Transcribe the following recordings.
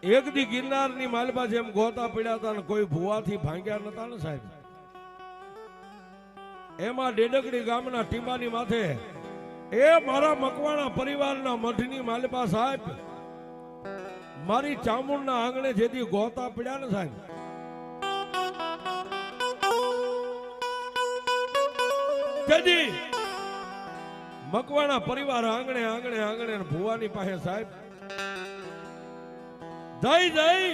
એક દી ગિરનારની માલપા જેમ ગોતા પડ્યા હતા ને કોઈ ભુવાથી ભાંગ્યા નતા ને સાહેબ, એમાં ડેડકડી ગામના ટીંબાની માથે એ મારા મકવાણા પરિવારના મઠની માલપા સાહેબ મારી ચામુંડના આંગણે જેથી ગોતા પડ્યા ને સાહેબ, તેથી મકવાણા પરિવાર આંગણે આંગણે આંગણે ભુવાની પાસે સાહેબ જઈ જઈ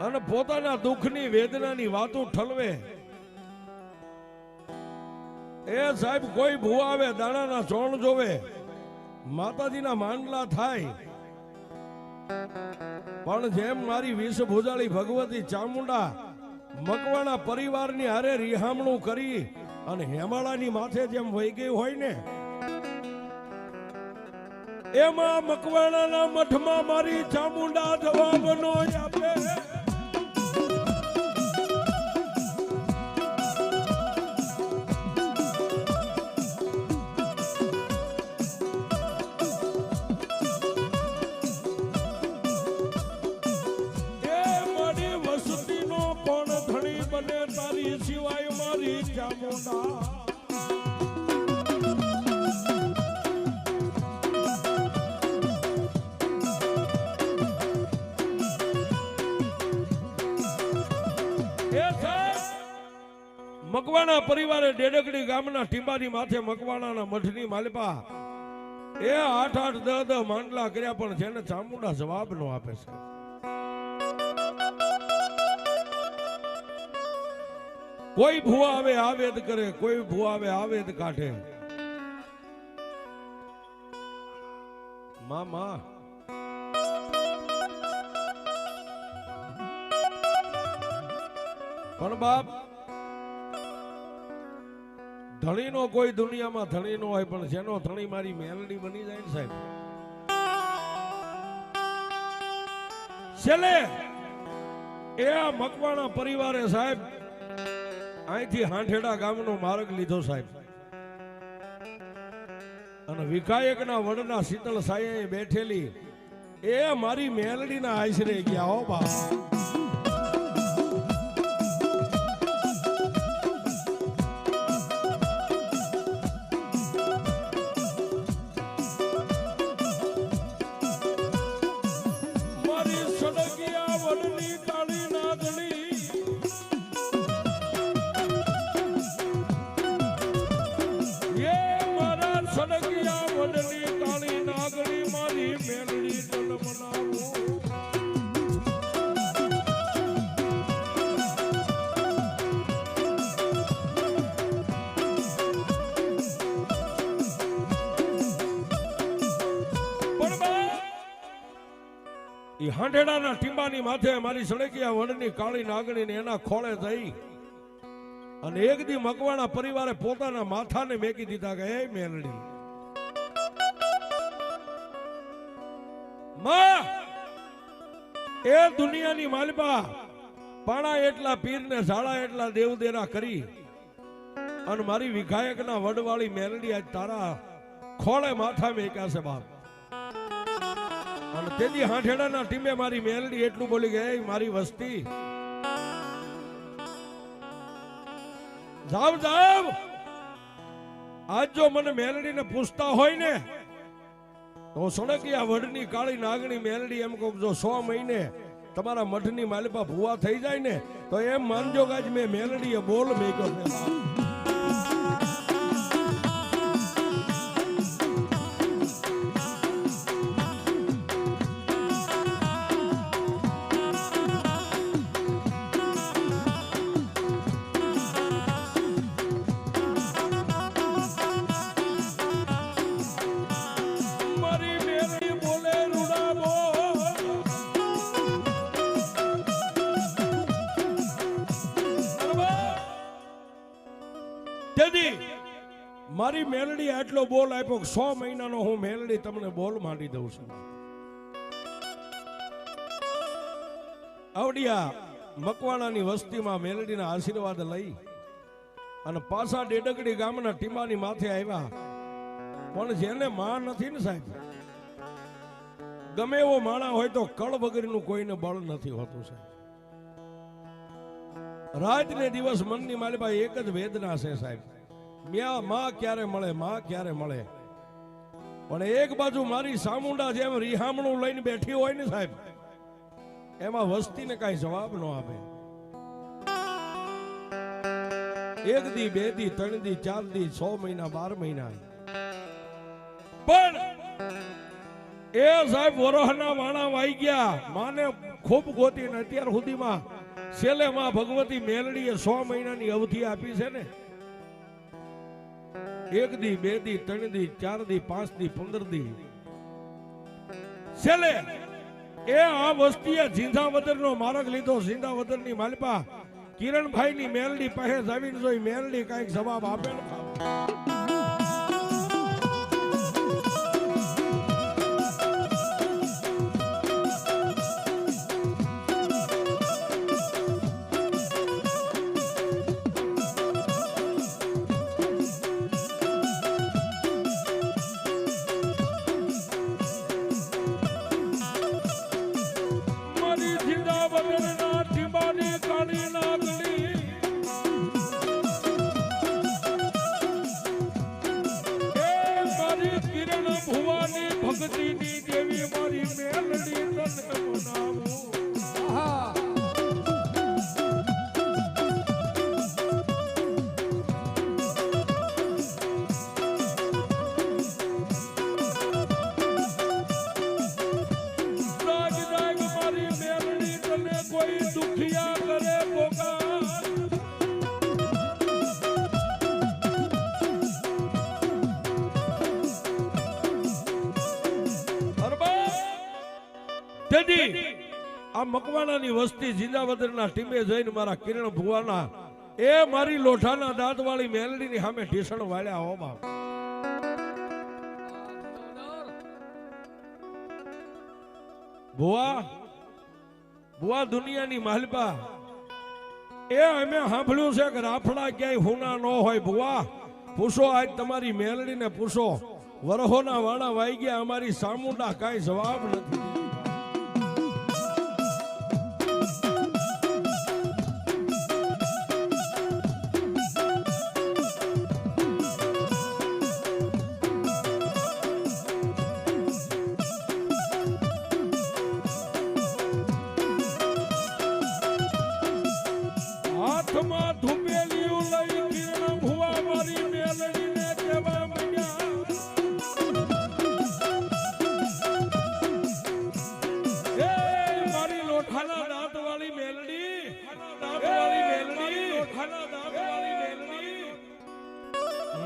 અને પોતાના દુઃખની વેદનાની વાતો ઠલવે. એ સાહેબ કોઈ ભુવા આવે દાણાના ચોણ જોવે, માતાજીના માંડલા થાય, પણ જેમ મારી વિષ ભુજાળી ભગવતી ચામુંડા મકવાણા પરિવારની હારે રિહામણું કરી અને હેમાળાની માથે જેમ વહી ગઈ હોય ને, એમાં મકવાણાના મઠમાં મારી ચામુંડા જવાબ નો આપે. સિવાય મારી ચામુંડા મકવાણા પરિવારે ડેડકડી ગામના ટીંબાની માથે મકવાણાના મઠની માલપા એ 8-8 10 માંડલા કર્યા, પણ જેને ચામુંડા જવાબ નો આપે છે. કોઈ ભુવા આવે આવેદ કરે, કોઈ ભુવા આવે આવેદ કાઢે. મામા પણ બાપ ધણીનો કોઈ દુનિયામાં ધણી નો હોય, પણ જેનો ધણી મારી મેલડી બની જાય ને સાહેબ, છેલ્લે એ આ મકવાણા પરિવારે સાહેબ અહીંથી હાંઠેડા ગામનો માર્ગ લીધો સાહેબ, અને વિકાયકના વડના શીતળ સાયે બેઠેલી એ મારી મેલડીના આશરે ગયા. હો બા મારી સડકિયા વડની કાળી નાગણી સડકિયા વડની કાળી નાગણી મારી મેલડી તન મનાવો. ઈ હાંઢેડાના ટીંબાની માથે મારી સડકિયા વડની કાળી નાગણીને એના ખોળે થઈ અને એક દી મકવાણા પરિવારે પોતાના માથાને મેકી દીધા કે એ મેલડી માં, એ દુનિયાની માલપા પાણા એટલા પીરને ઝાડા એટલા દેવદેરા કરી અને મારી વિઘાયકના વડવાળી મેલડી આજ તારા ખોળે માથા મેક્યા છે બાપ. અને તેથી હાંઠેડાના ટીમે મારી મેલડી એટલું બોલી ગઈ, મારી વસ્તી જાવ જાવ, આજ જો મને મેલડીને પૂછતા હોય ને તો સડકિયા વડની કાળી નાગણી મેલડી એમ કહું, જો 100 મહિને તમારા મઠની માલપા ભુવા થઈ જાય ને તો એમ માનજો કે આજ મેં મેલડીએ બોલ મેક્યો છે. મારી મેલડી આટલો બોલ આપ્યો, 100 મહિનાનો હું મેલડી તમને બોલ માંડી દઉં છું. આવડિયા મકવાણાની વસ્તીમાં મેલડીના આશીર્વાદ લઈ અને પાછા ડેડકડી ગામના ટીંબાની માથે આવ્યા. પણ જેને માં નથી ને સાહેબ, ગમે એવો માણા હોય તો કળ વગરનું કોઈને બળ નથી હોતું સાહેબ. રાત ને દિવસ મનની માલિપા એક જ વેદના છે સાહેબ. માં ક્યારે મળે, માં ક્યારે મળે. પણ એક બાજુ મારી સામુંડા જેમ રિહામણું લઈને બેઠી હોય ને સાહેબ, એમાં વસ્તીને કઈ જવાબ ન આપે. એક દી, બે દી, ત્રણ દી, ચાર દી, 6 મહિના, 12 મહિના, પણ એ સાહેબ વરોહના વાણા વાઈ ગયા. માને ખૂબ ગોતી ને અત્યાર સુધીમાં છેલ્લે માં ભગવતી મેલડીએ 100 મહિનાની અવધિ આપી છે ને. એક દી, બે દી, ત્રણ દી, 4 દી, 5 દી, 15 દી, છેલ્લે એ આ વસ્તીએ ઝીંઝાવદરનો માર્ગ લીધો. ઝીંઝાવદરની માલિપા કિરણભાઈ ની મેલડી પાસે જાવીને જોઈ મેલડી કઈક જવાબ આપે ને. ભક્તિની દેવી મારી મેલડી તને મનાવું. રાજ રાગ મારી મેલડી તને કોઈ દુખિયા કરે પોકાર. આ મકવાણાની વસ્તી ઝીંઝાવદરના ટીમે જઈને મારા કિરણ ભુવાના એ મારી લોઠાના દાંતવાળી મેલડીની સામે ઢીસણ વાળ્યા હો બાપ. ભુવા ભુવા દુનિયાની માલપા એ અમે સાંભળ્યું છે કે રાફડા ક્યાંય હુના ન હોય. ભુવા પૂછો, આજ તમારી મેલડીને પૂછો, વરહોના વાણા વાઈ ગયા, અમારી સામુંડા કાંઈ જવાબ નથી. હાથમાં ધુપેલિયું લઈ કિરણ ભુવા મારી મેલડીને કહેવા માંડ્યા, એ મારી લોઠાના દાંતવાળી મેલડી, લોઠાના દાંતવાળી મેલડી.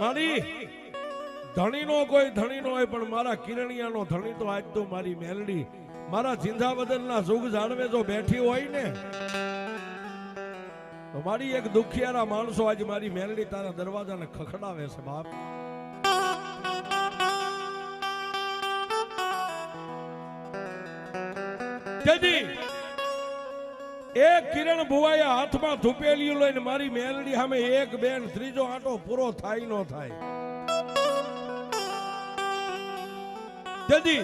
મારી ધણીનો કોઈ ધણી નો હોય પણ મારા કિરણિયાનો ધણી તો આજ તો મારી મેલડી મારા ઝીંઝાવદરના સુખ જાણવે જો બેઠી હોય ને, મારી એક દુખિયારા માણસો આજે મારી મેલડી તારા દરવાજાને ખખડાવે છે બાપ. તેથી એક કિરણ ભુવાએ હાથમાં ધુપેલિયું લઈને મારી મેલડી સામે એક બેન ત્રીજો આંટો પૂરો થાય ન થાય. તેથી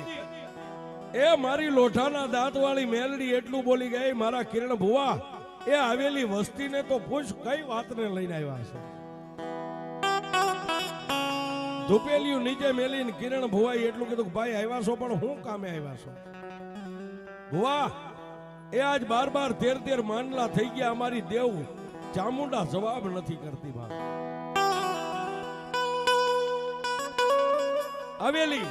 એ મારી લોઠાના દાંતવાળી મેલડી એટલું બોલી ગઈ, મારા કિરણ ભુવા એ આવેલી વસ્તીને તો પૂછ કઈ વાતને લઈને આવ્યા છે. ધુપેલિયું નીચે મેલીને કિરણ ભુવાએ એટલું કીધું, ભાઈ આવ્યા છો પણ હું કામે આવ્યા છો? ભુવા એ આજ 12 13 માંડલા થઈ ગયા, અમારી દેવ ચામુંડા જવાબ નથી કરતી. ભાઈ આવેલી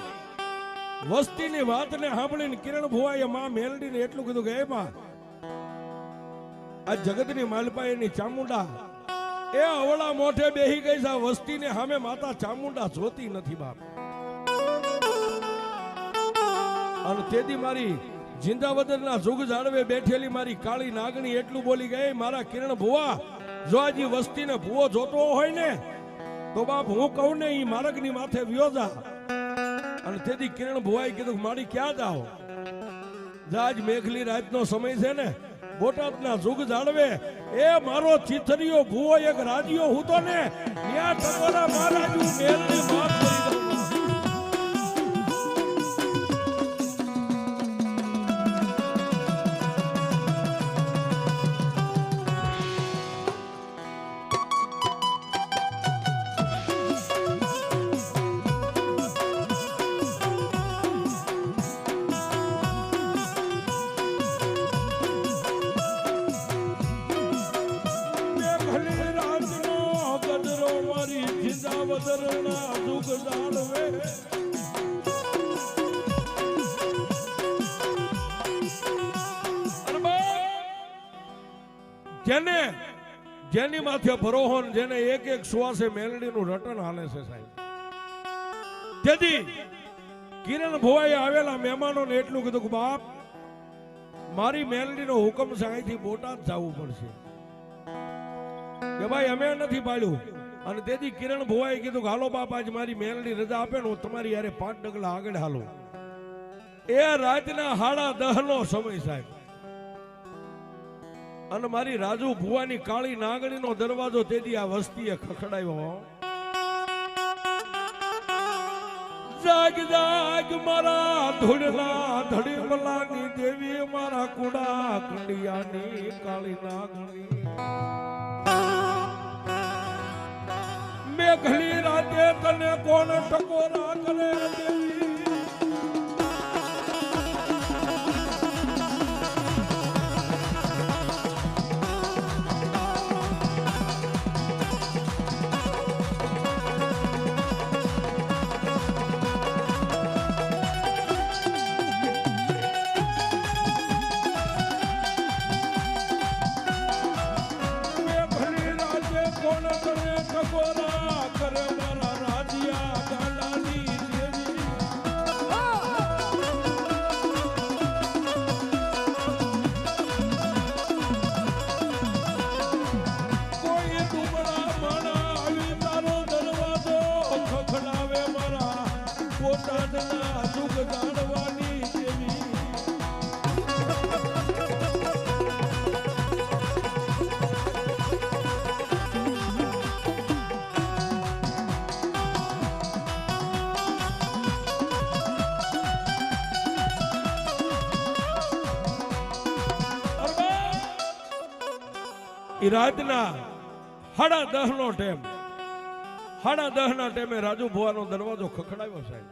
વસ્તીની વાતને સાંભળીને કિરણ ભુવાએ માં મેલડીને એટલું કીધું કે એ માં, આ જગતની માલપા એની ચામુંડા એ અવળા મોઢે બેહી ગઈ છે. વસ્તીને સામે માતા ચામુંડા જોતી નથી બાપ. અને તેથી મારી ઝીંઝાવદરના જુગ જાળવે બેઠેલી મારી કાળી નાગણી એટલું બોલી ગઈ, મારા કિરણ ભુવા જો આજી વસ્તીને ભુવો જોતો હોય ને તો બાપ હું કહું ને ઈ માર્ગની માથે વ્યો જા. અને તેથી કિરણ ભુવાએ કીધું, મારી ક્યાં જાઓ? આજ મેઘલી રાતનો સમય છે ને, બોટાદના જુગ જાળવે એ મારો ચિથરીયો ભુવો એક રાજીયો હું તો ને ત્યાં ટકોરા મહારાજુ મેલની વાત કરી દઉં. જેની માથે ભરોહો ને જેને એક એક શ્વાસે મેલડીનું રટન હાલે છે સાહેબ. તેથી કિરણ ભુવાએ આવેલા મહેમાનોને એટલું કીધું કે બાપ મારી મેલડીનો હુકમ છે, અહીંથી બોટાદ જવું પડશે કે ભાઈ અમે નથી પાડ્યું. અને તેથી કિરણ ભુવાએ કીધું કે હાલો બાપ આજ મારી મેલડી રજા આપે ને હું તમારી યારે 5 ડગલા આગળ હાલો. એ રાતના 10:30 નો સમય સાહેબ. અને મારી રાજુ ભુવાની કાળી નાગણીનો દરવાજો તેથી આ વસ્તીએ ખખડાવ્યો. જાગ જાગ મારા ધૂળના ધડીમલાની દેવી, મારા કુડા કંડિયાની કાળી નાગણી, મેઘલી રાતે તને કોણ ટકોરા કરે દેવી. રાતના 10:30 નો ટાઈમ, 10:30 ના ટાઈમે રાજુ ભુવાનો દરવાજો ખખડાવ્યો સાહેબ.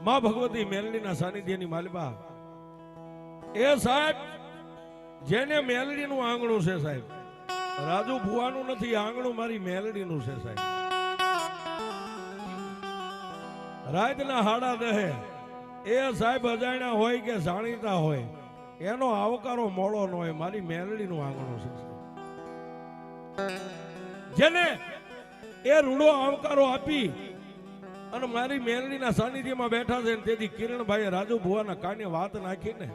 માં ભગવતી મેલડીના સાનિધ્યની માલિકા એ સાહેબ, જેને મેલડીનું આંગણું છે સાહેબ, રાજુ ભુવાનું નથી, આંગણું મારી મેલડીનું છે સાહેબ. રાતના 10:30 એ સાહેબ અજાણ્યા હોય કે જાણીતા હોય એનો આવકારો મોડો ન હોય, મારી મેલડીનું આંગણું છે. જેને એ રૂડો આવકારો આપી અને મારી મેલડીના સાનિધ્યમાં બેઠા છે, તેથી કિરણભાઈએ રાજુ ભુવાના કાને વાત નાખીને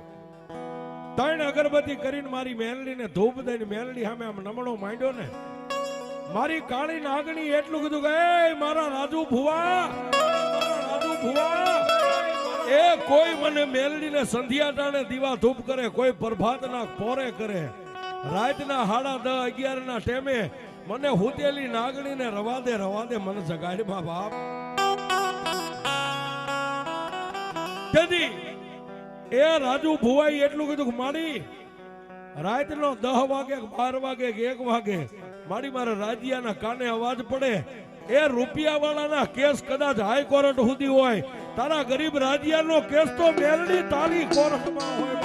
3 અગરબત્તી કરીને મારી મેલડીને ધૂપ દઈને મેલડી સામે આમ નમણો માંડ્યો ને, મારી કાળી નાગણી એટલું કીધું કે એ મારા રાજુ ભુવા, રાજુ ભુવા, એ કોઈ મને મેલડીને સંધ્યા ટાણે દીવા ધૂપ કરે, કોઈ પ્રભાતના પોરે કરે, રાતના 10:30-11 ના ટેમે મને હુતેલી નાગણીને રવા દે મને જગાડ માં બાપ. તેથી એ રાજુ ભુવાઈ એટલું કીધું કે મારી રાતનો 10 વાગે 12 વાગે 1 વાગે મારી મારા રાજ્યના કાને અવાજ પડે, એ રૂપિયા વાળાના કેસ કદાચ હાઈકોર્ટ સુધી હોય, તારા ગરીબ રાજ્યનો કેસ તો મેલડી તારી કોર્ટમાં હોય.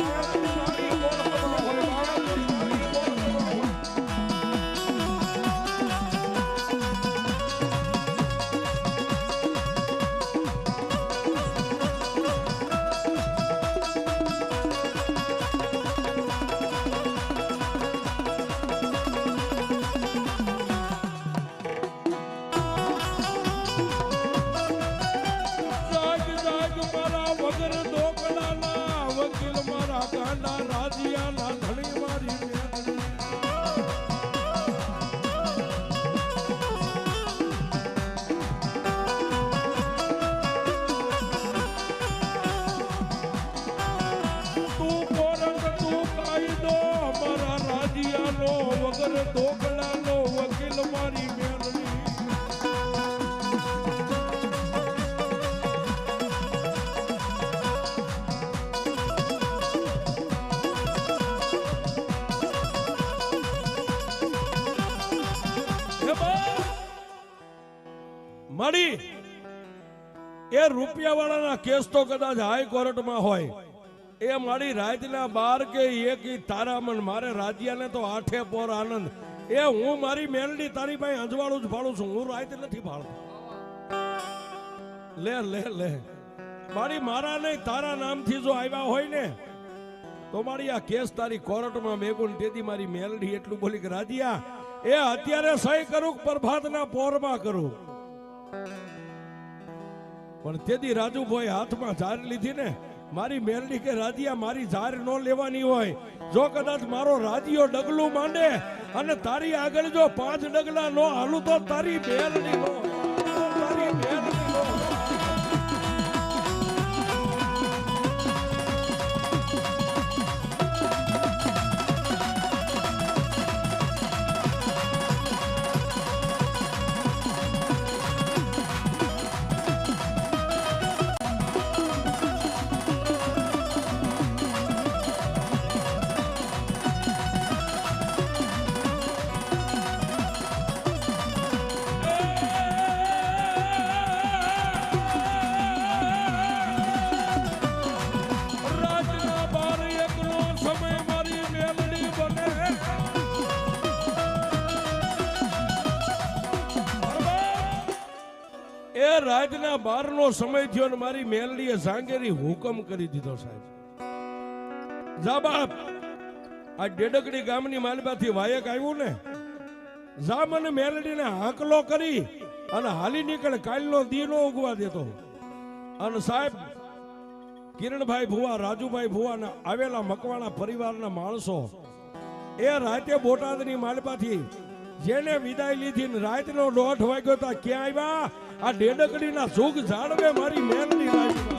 મારી એ રૂપિયા વાળાના કેસ તો કદાચ હાઈકોર્ટમાં હોય, એ મારી રાતના 12 કે 1 તારામન મારે રાજ્યને તો 8 પોર આનંદ, એ હું મારી મેલડી તારી પાસે અંજવાળું જ ફાળું છું, હું રાત નથી ફાળતો. લે લે લે મારી મારા નહીં તારા નામથી જો આવ્યા હોય ને તો મારી આ કેસ તારી કોર્ટમાં મેગુન તેથી મારી મેલડી એટલું બોલી કે રાધિયા એ અત્યારે સહી કરું પ્રભાતના પોરમાં કરું પણ તેથી રાજુભાઈ હાથમાં ઝાર લીધી ને મારી મેલડી કે રાધિયા મારી ઝાર ન લેવાની હોય જો કદાચ મારો રાધિયો ડગલું માંડે અને તારી આગળ જો 5 ડગલા નો હાલું તો તારી મેલડી નો તારી મેલડી નો રાતના 12 નો સમય થયો ને મારી મેલડીએ સાંગેરી હુકમ કરી દીધો સાહેબ જા બાપ આ ડેડકડી ગામની માલબાથી વાયક આવ્યું ને જા મને મેલડીને હાકલો કરી અને હાલી નીકળ કાલનો દી નો ઉગવા દેતો અને સાહેબ કિરણભાઈ ભુવા રાજુભાઈ ભુવા ને આવેલા મકવાણા પરિવારના માણસો એ રાતે બોટાદની માલબાથી જેને વિદાય લીધી ને રાતનો 1:30 વાગ્યો તા ક્યાં આવ્યા આ ડેડકડીના સુખ જાળવે મારી મેલડી લાગી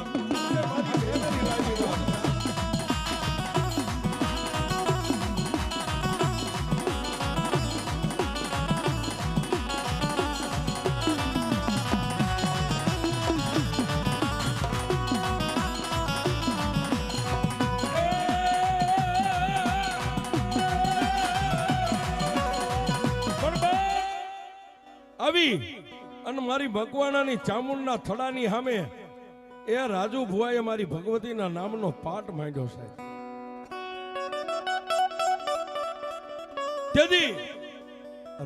આવી અને મારી ભગવાનાની ચામુંડના થડાની સામે એ રાજુ ભુવાએ મારી ભગવતીના નામનો પાઠ માંડ્યો સાહેબ તેથી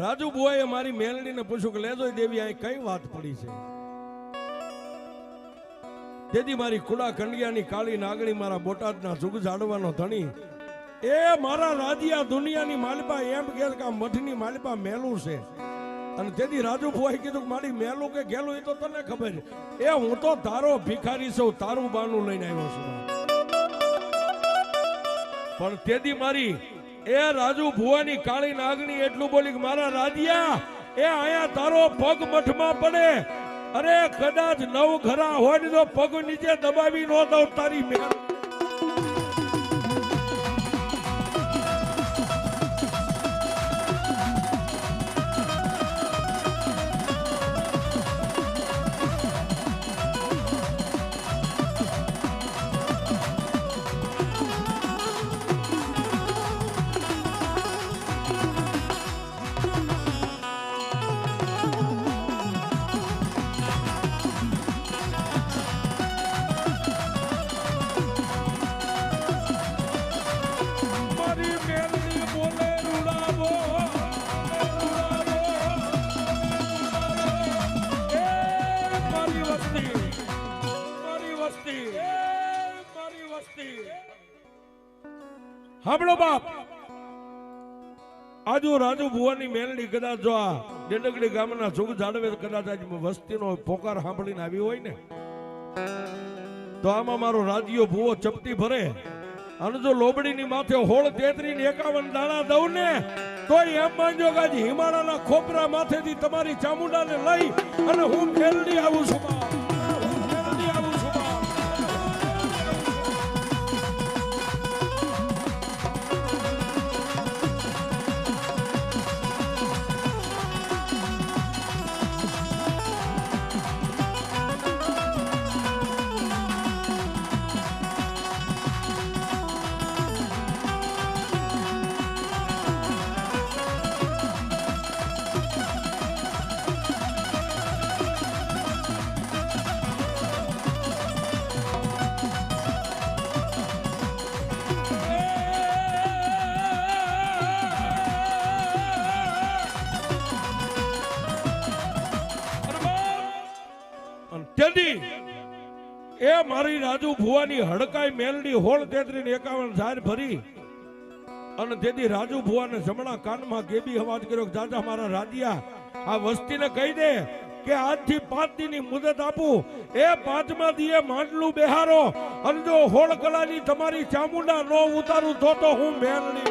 રાજુ ભુવાએ મારી મેલડીને પૂછ્યું કે લેજો દેવી આ કઈ વાત પડી છે તેથી મારી કુડા કંડિયાની કાળી નાગણી મારા બોટાદના જુગ જાડવાનો ધણી એ મારા રાધિયા દુનિયાની માલપા એમ કે આ મઠની માલપા મેલું છે અને તેથી રાજુ ભુવાએ કીધું કે મારી મેલું કે ગેલું એ તો તને ખબર એ હું તો તારો ભિખારી છું તારું બાનું લઈને આવ્યો છું પણ તેથી મારી એ રાજુ ભુવાની કાળી નાગણી એટલું બોલી કે મારા રાધિયા એ આયા તારો પગ મઠમાં પડે અરે કદાચ 9 ઘરા હોય ને તો પગ નીચે દબાવી ન દઉં તારી મેલ હાંભળો બાપ આજુ રાજુ ભુવાની મેલડી કદાચ જો આ ડેડકડી ગામના સુખ જાળવે કદાચ આજ વસ્તીનો પોકાર સાંભળીને આવી હોય ને તો આમાં મારો રાજીયો ભુવો ચપટી ભરે અને જો લોબડીની માથે 16, 33, 51 દાણા દઉં ને તો એમ માનજો કે આજ હિમાલયના ખોપરા માથેથી તમારી ચામુંડાને લઈ અને હું મેલડી આવું છું એ મારી રાજુ ભુવાની હડકાઈ મેલડી હોળ 3351 ઝાર ભરી અને તેથી રાજુ ભુવાને જમણા કાનમાં કેબી અવાજ કર્યો કે દાદા મારા રાધિયા આ વસ્તીને કહી દે કે આજથી 5 દીની મુદત આપું એ 5મા દીએ માંડલું બેહારો અને જો હોળ કલાની તમારી ચામુંડા નો ઉતારું તો હું મેલડી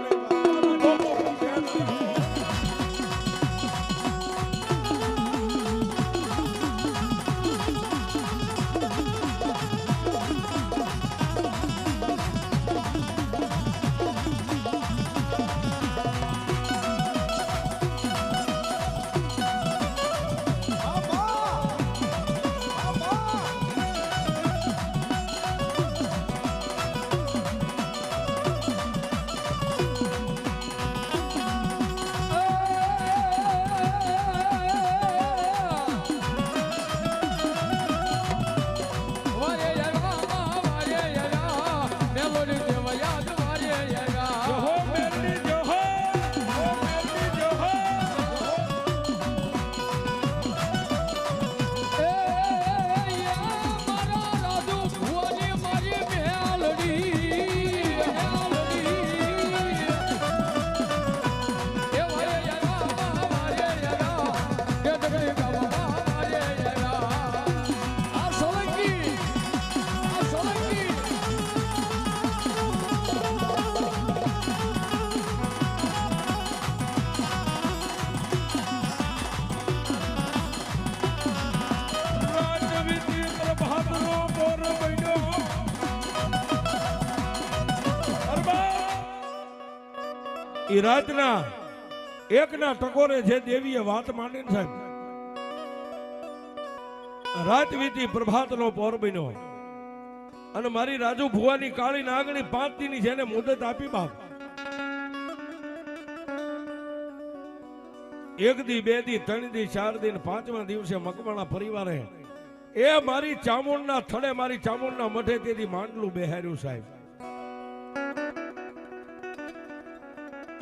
ઈ રાતના એકના ટકોરે જે દેવીએ વાત માંડી ને સાહેબ રાત વીતી પ્રભાતનો પોર બન્યો અને મારી રાજુ ભુવાની કાળી નાગણી 5 દીની જેને મુદત આપી બાપ 1 દી 2 દી 3 દી 4 દી 5મા દિવસે મકવાણા પરિવારે એ મારી ચામુંડના થડે મારી ચામુંડના મઠે તેથી માંડલું બેહાર્યું સાહેબ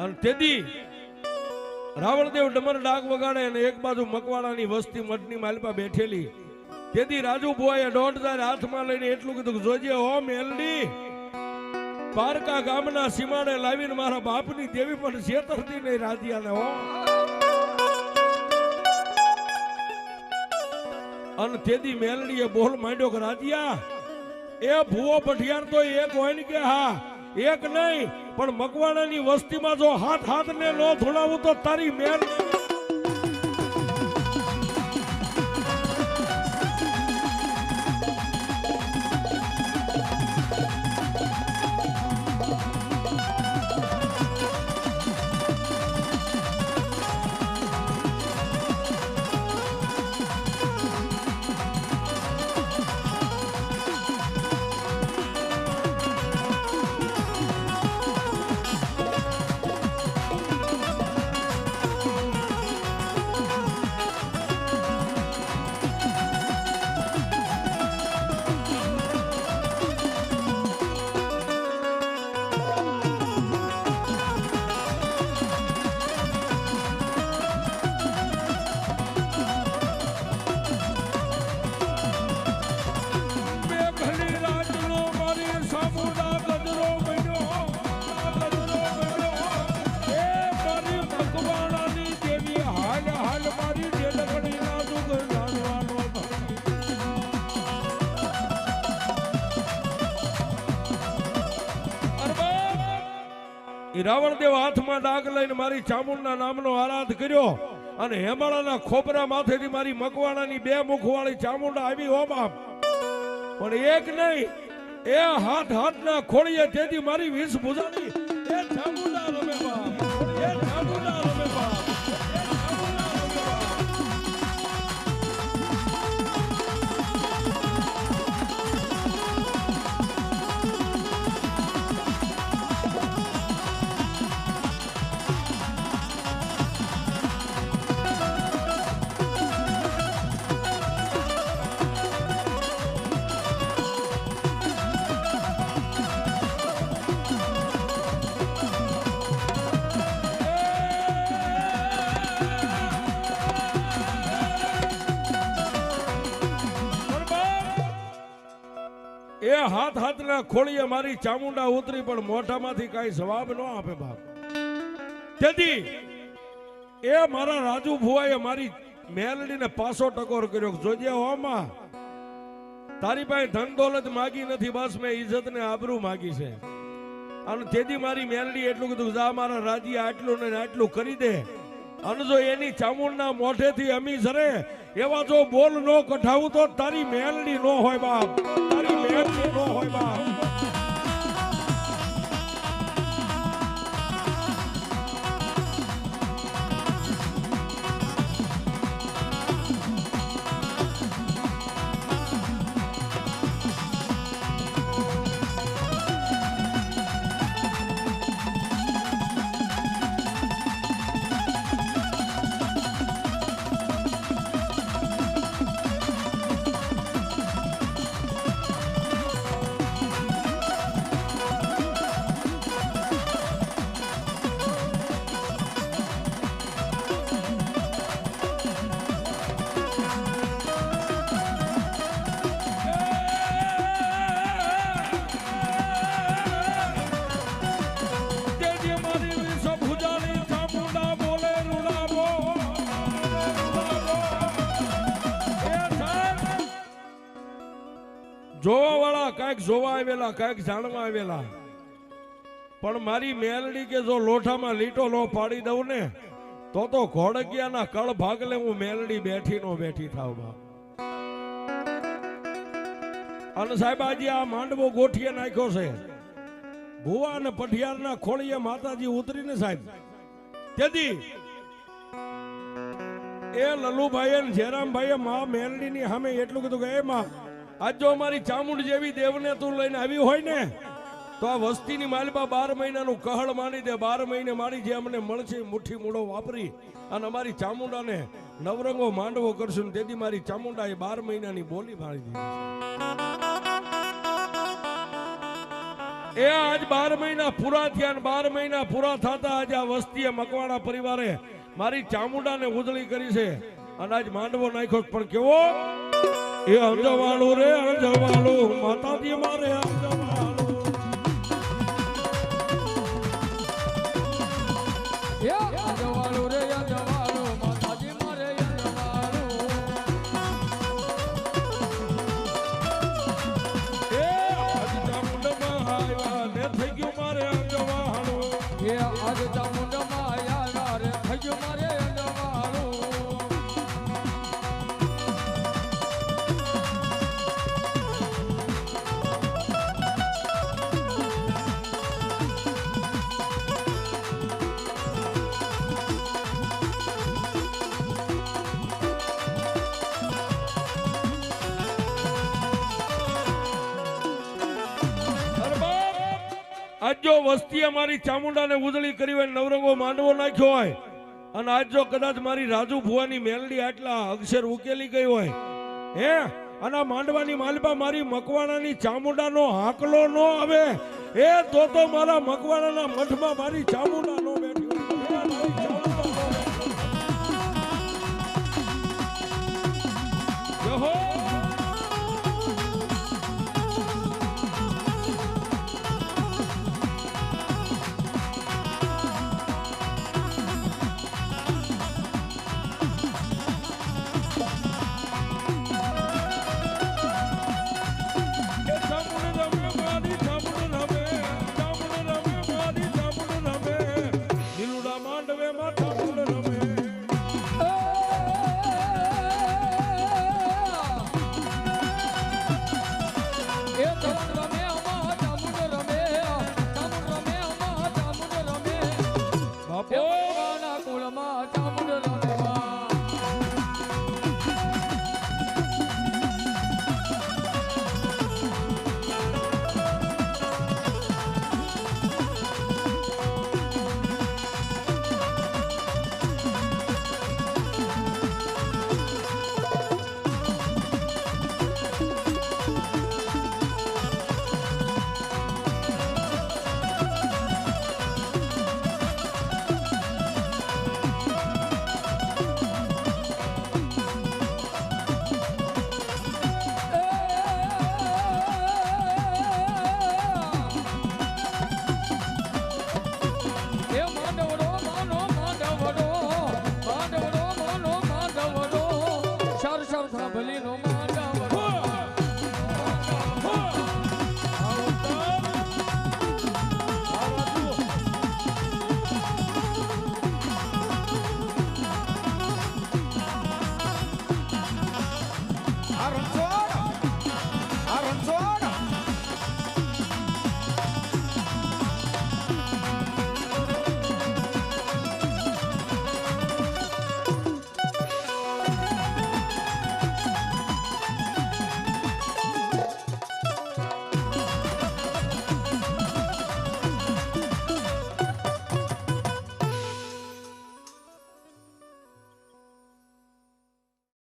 અને તેથી રાવણદેવ ડમર ડાક વગાડે અને એક બાજુ મકવાડાની વસ્તી મઠની માલપા બેઠેલી તેથી રાજુ ભુવાએ 1.5 હાથમાં લઈને એટલું કીધું જોજે હો મેલડી પારકા ગામના સીમાડે લાવીને મારા બાપની દેવી પણ છેતરતી નહીં રાધિયાને હો અને તેથી મેલડીએ બોલ માંડ્યો કે રાધિયા એ ભુવો પઠિયાર તો એક હોય ને કે હા એક નહીં પણ મકવાણાની વસ્તીમાં જો હાથ ને નો ધોળાવું તો તારી મેલ રાવણદેવ હાથમાં ડાક લઈને મારી ચામુંડના નામનો આરાધ કર્યો અને હેમાળાના ખોબરા માથેથી મારી મકવાણાની 2 મુખવાળી ચામુંડા આવી હો બાપ પણ એક નહીં એ હાથના ખોળીએ તેથી મારી 20 ભુજાની એ ચામુંડા રમે બાપ એ ચામુંડા રમે બાપ એ હાથ હાથના ખોળીએ મારી ચામુંડા ઉતરી પણ મોઢામાંથી કાંઈ જવાબ ન આપે બાપ. તેથી એ મારા રાજુ ભુવાએ મારી મેલડીને પાસો ટકોર કર્યો. જોજે હોમાં તારી પાસે ધન દોલત માગી નથી, બસ મેં ઇજ્જત ને આબરૂ માગી છે. અને તેથી મારી મેલડી એટલું કીધું, જા મારા રાજી આટલું ને આટલું કરી દે. અને જો એની ચામુંડના મોઢેથી અમી જરે એવા જો બોલ નો કઢાવું તો તારી મેલડી નો હોય બાપ, તારી મેલડી નો હોય બાપ. જોવા વાળા કાંઈક જોવા આવેલા, કાંઈક જાણવા આવેલા, પણ મારી મેલડી કે જો લોઠામાં લીટો નો પાડી દઉં ને તો ઘોડકિયાના કળ ભાગલે હું મેલડી બેઠી નો બેઠી થાવ બાપ. અને સાહેબ આજે આ માંડવો ગોઠીએ નાખ્યો છે. ભુવા અને પઠિયારના ખોળીએ માતાજી ઉતરીને સાહેબ. તેથી એ લલુભાઈ અને જેરામભાઈએ મા મેલડીની સામે એટલું કીધું કે એ માં, આજ જો અમારી ચામુંડ જેવી દેવને તું લઈને આવી હોય ને તો આ વસ્તીની માલપા 12 મહિનાનું કહળ માની દે. 12 મહિને મારી જે અમને મળશે મુઠ્ઠી મૂળો વાપરી અને અમારી ચામુંડાને નવરંગો માંડવો કરશું. તેથી મારી ચામુંડા એ 12 મહિનાની બોલી મારી દીધી. એ આજ 12 મહિના પૂરા થયા અને 12 મહિના પૂરા થતા આજે આ વસ્તીએ મકવાણા પરિવારે મારી ચામુંડાને ઉજળી કરી છે અને આજ માંડવો નાખ્યો. પણ કેવો એ અંજવાળું રે અંજવાળું, માતાજી મારે અંજવાળું. એ અંજવાળું રે અંજવાળું, માતાજી મારે અંજવાળું. એ આજ ચામુંડમાં આવ્યા ને થઈ ગયું મારે અંજવાળું. એ આજ ચામુંડમાં આવ્યા રે થઈ ગયું મારે અંજવાળું. આજ જો વસ્તી અમારી ચામુંડાને ઉજળી કરી હોય, નવરંગો માંડવો નાખ્યો હોય અને આજ જો કદાચ મારી રાજુ ભુવાની મેલડી આટલા અક્ષર ઉકેલી ગઈ હોય હે અને માંડવાની માલપા મારી મકવાણાની ચામુંડાનો હાકલો ન આવે એ તો મારા મકવાણાના મઠમાં મારી ચામુંડા નો